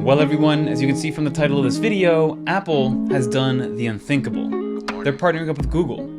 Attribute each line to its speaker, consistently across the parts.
Speaker 1: Well everyone, as you can see from the title of this video, Apple has done the unthinkable. They're partnering up with Google.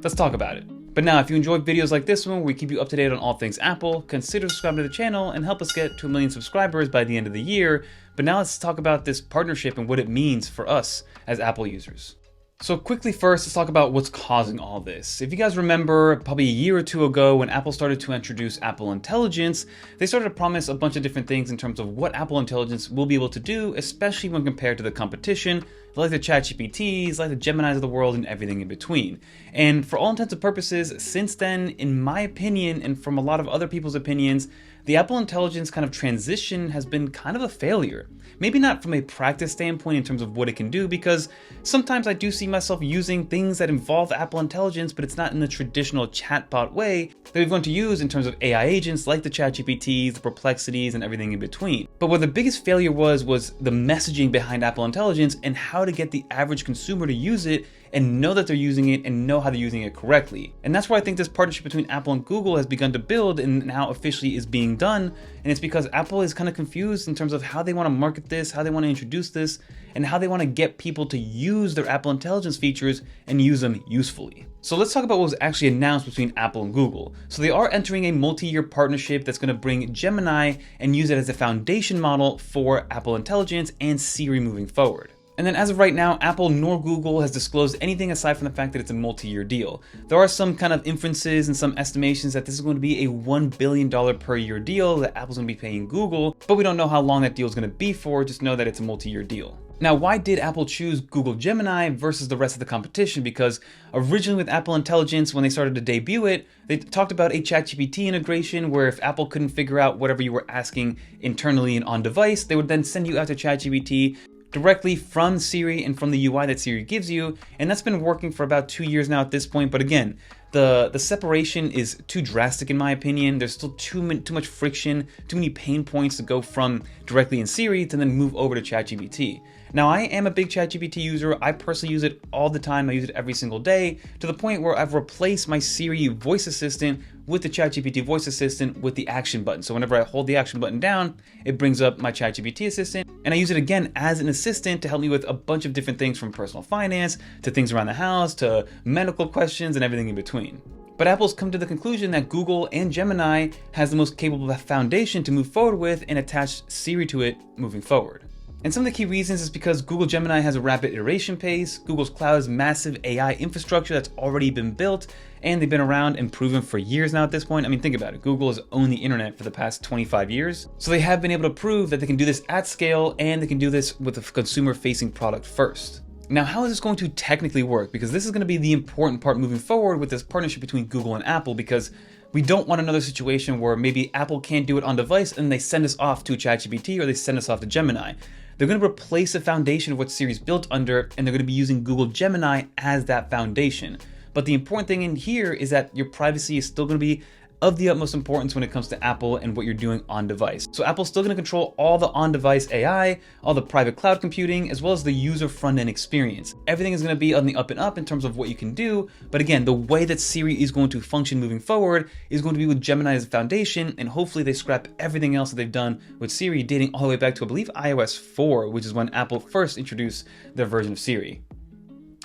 Speaker 1: Let's talk about it. But now, if you enjoy videos like this one where we keep you up to date on all things Apple, consider subscribing to the channel and help us get to 1 million subscribers by the end of the year. But now let's talk about this partnership and what it means for us as Apple users. So quickly first, let's talk about what's causing all this. If you guys remember, probably a year or two ago when Apple started to introduce Apple Intelligence, they started to promise a bunch of different things in terms of what Apple Intelligence will be able to do, especially when compared to the competition, like the ChatGPTs, like the Geminis of the world, and everything in between. And for all intents and purposes, since then, in my opinion, and from a lot of other people's opinions, the Apple Intelligence kind of transition has been kind of a failure. Maybe not from a practice standpoint in terms of what it can do, because sometimes I do see myself using things that involve Apple Intelligence, but it's not in the traditional chatbot way that we've gone to use in terms of AI agents like the ChatGPTs, the Perplexities, and everything in between. But what the biggest failure was the messaging behind Apple Intelligence and how to get the average consumer to use it and know that they're using it and know how they're using it correctly. And that's why I think this partnership between Apple and Google has begun to build and now officially is being done. And it's because Apple is kind of confused in terms of how they want to market this, how they want to introduce this, and how they want to get people to use their Apple Intelligence features and use them usefully. So let's talk about what was actually announced between Apple and Google. So they are entering a multi-year partnership that's going to bring Gemini and use it as a foundation model for Apple Intelligence and Siri moving forward. And then as of right now, Apple nor Google has disclosed anything aside from the fact that it's a multi-year deal. There are some kind of inferences and some estimations that this is going to be a $1 billion per year deal that Apple's going to be paying Google, but we don't know how long that deal is going to be for, just know that it's a multi-year deal. Now, why did Apple choose Google Gemini versus the rest of the competition? Because originally with Apple Intelligence, when they started to debut it, they talked about a ChatGPT integration where if Apple couldn't figure out whatever you were asking internally and on device, they would then send you out to ChatGPT directly from Siri and from the UI that Siri gives you. And that's been working for about 2 years now at this point. But again, the separation is too drastic in my opinion. There's still too much friction, too many pain points to go from directly in Siri to then move over to ChatGPT. Now, I am a big ChatGPT user. I personally use it all the time. I use it every single day to the point where I've replaced my Siri voice assistant with the ChatGPT voice assistant with the action button. So whenever I hold the action button down, it brings up my ChatGPT assistant. And I use it again as an assistant to help me with a bunch of different things from personal finance to things around the house to medical questions and everything in between. But Apple's come to the conclusion that Google and Gemini has the most capable foundation to move forward with and attach Siri to it moving forward. And some of the key reasons is because Google Gemini has a rapid iteration pace, Google's Cloud's massive AI infrastructure that's already been built, and they've been around and proven for years now at this point. I mean, think about it. Google has owned the internet for the past 25 years. So they have been able to prove that they can do this at scale and they can do this with a consumer-facing product first. Now, how is this going to technically work? Because this is going to be the important part moving forward with this partnership between Google and Apple, because we don't want another situation where maybe Apple can't do it on device and they send us off to ChatGPT or they send us off to Gemini. They're going to replace the foundation of what Siri's built under, and they're going to be using Google Gemini as that foundation. But the important thing in here is that your privacy is still going to be of the utmost importance when it comes to Apple and what you're doing on device. So Apple's still going to control all the on-device AI, all the private cloud computing, as well as the user front-end experience. Everything is going to be on the up and up in terms of what you can do. But again, the way that Siri is going to function moving forward is going to be with Gemini as a foundation, and hopefully they scrap everything else that they've done with Siri dating all the way back to, I believe, iOS 4, which is when Apple first introduced their version of Siri.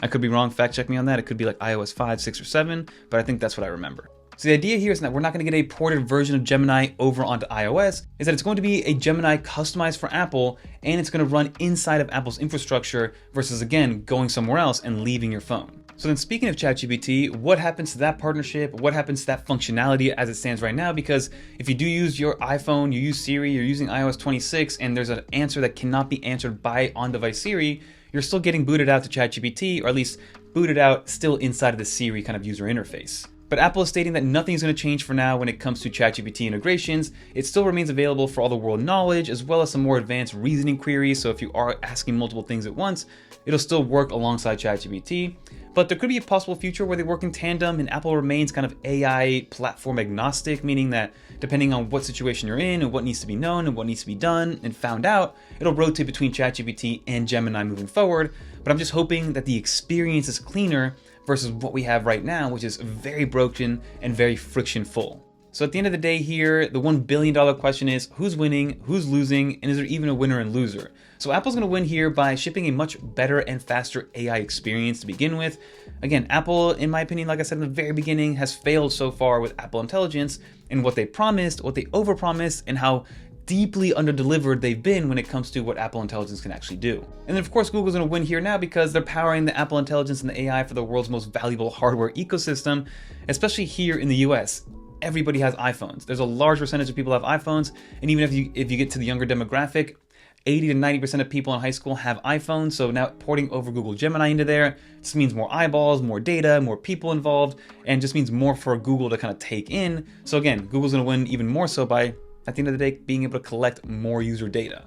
Speaker 1: I could be wrong, fact check me on that. It could be like iOS 5, 6, or 7, but I think that's what I remember. So the idea here is that we're not going to get a ported version of Gemini over onto iOS, is that it's going to be a Gemini customized for Apple, and it's going to run inside of Apple's infrastructure versus, again, going somewhere else and leaving your phone. So then speaking of ChatGPT, what happens to that partnership? What happens to that functionality as it stands right now? Because if you do use your iPhone, you use Siri, you're using iOS 26, and there's an answer that cannot be answered by on-device Siri, you're still getting booted out to ChatGPT, or at least booted out still inside of the Siri kind of user interface. But Apple is stating that nothing is going to change for now when it comes to ChatGPT integrations. It still remains available for all the world knowledge, as well as some more advanced reasoning queries. So if you are asking multiple things at once, it'll still work alongside ChatGPT. But there could be a possible future where they work in tandem and Apple remains kind of AI platform agnostic, meaning that depending on what situation you're in and what needs to be known and what needs to be done and found out, it'll rotate between ChatGPT and Gemini moving forward. But I'm just hoping that the experience is cleaner versus what we have right now, which is very broken and very friction full. So at the end of the day here, the $1 billion question is who's winning, who's losing, and is there even a winner and loser? So Apple's gonna win here by shipping a much better and faster AI experience to begin with. Again, Apple, in my opinion, like I said in the very beginning, has failed so far with Apple Intelligence in what they promised, what they overpromised, and how deeply underdelivered they've been when it comes to what Apple Intelligence can actually do. And then of course Google's gonna win here now because they're powering the Apple Intelligence and the AI for the world's most valuable hardware ecosystem, especially here in the US. Everybody has iPhones. There's a large percentage of people have iPhones, and even if you get to the younger demographic, 80 to 90% of people in high school have iPhones, so now porting over Google Gemini into there just means more eyeballs, more data, more people involved, and just means more for Google to kind of take in. So again, Google's gonna win even more so by, at the end of the day, being able to collect more user data.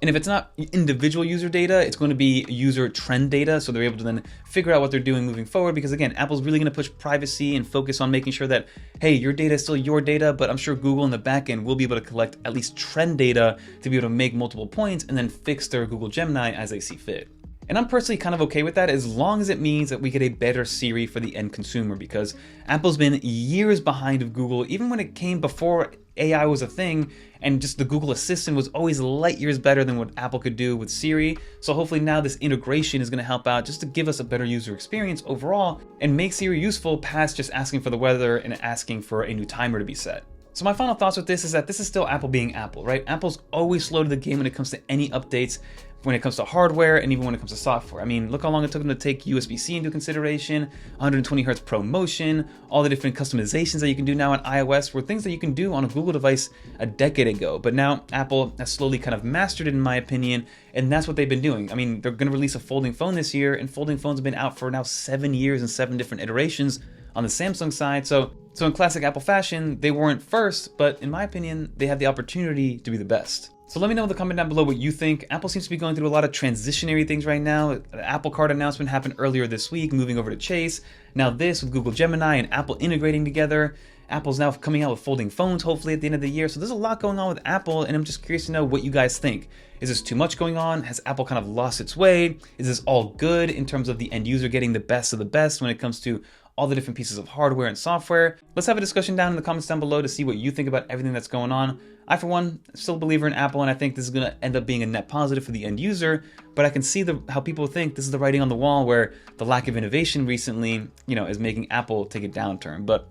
Speaker 1: And if it's not individual user data, it's going to be user trend data, so they're able to then figure out what they're doing moving forward, because again, Apple's really going to push privacy and focus on making sure that, hey, your data is still your data, but I'm sure Google in the back end will be able to collect at least trend data to be able to make multiple points and then fix their Google Gemini as they see fit. And I'm personally kind of okay with that as long as it means that we get a better Siri for the end consumer, because Apple's been years behind of Google, even when it came before AI was a thing, and just the Google Assistant was always light years better than what Apple could do with Siri. So hopefully now this integration is going to help out just to give us a better user experience overall and make Siri useful past just asking for the weather and asking for a new timer to be set. So my final thoughts with this is that this is still Apple being Apple, right? Apple's always slow to the game when it comes to any updates, when it comes to hardware, and even when it comes to software. I mean, look how long it took them to take USB-C into consideration, 120 Hertz Pro Motion, all the different customizations that you can do now on iOS were things that you can do on a Google device a decade ago. But now Apple has slowly kind of mastered it, in my opinion, and that's what they've been doing. I mean, they're going to release a folding phone this year, and folding phones have been out for now 7 years and 7 different iterations on the Samsung side. So in classic Apple fashion, they weren't first, but in my opinion, they have the opportunity to be the best. So let me know in the comment down below what you think. Apple seems to be going through a lot of transitionary things right now. The Apple Card announcement happened earlier this week, moving over to Chase. Now this with Google Gemini and Apple integrating together. Apple's now coming out with folding phones, hopefully at the end of the year. So there's a lot going on with Apple, and I'm just curious to know what you guys think. Is this too much going on? Has Apple kind of lost its way? Is this all good in terms of the end user getting the best of the best when it comes to all the different pieces of hardware and software? Let's have a discussion down in the comments down below to see what you think about everything that's going on. I, for one, am still a believer in Apple, and I think this is going to end up being a net positive for the end user, but I can see how people think this is the writing on the wall, where the lack of innovation recently, is making Apple take a downturn. But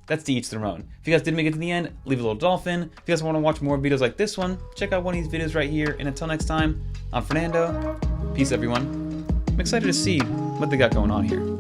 Speaker 1: that's to each their own. If you guys did make it to the end, leave a little dolphin. If you guys want to watch more videos like this one, check out one of these videos right here. And until next time, I'm Fernando. Peace, everyone. I'm excited to see what they got going on here.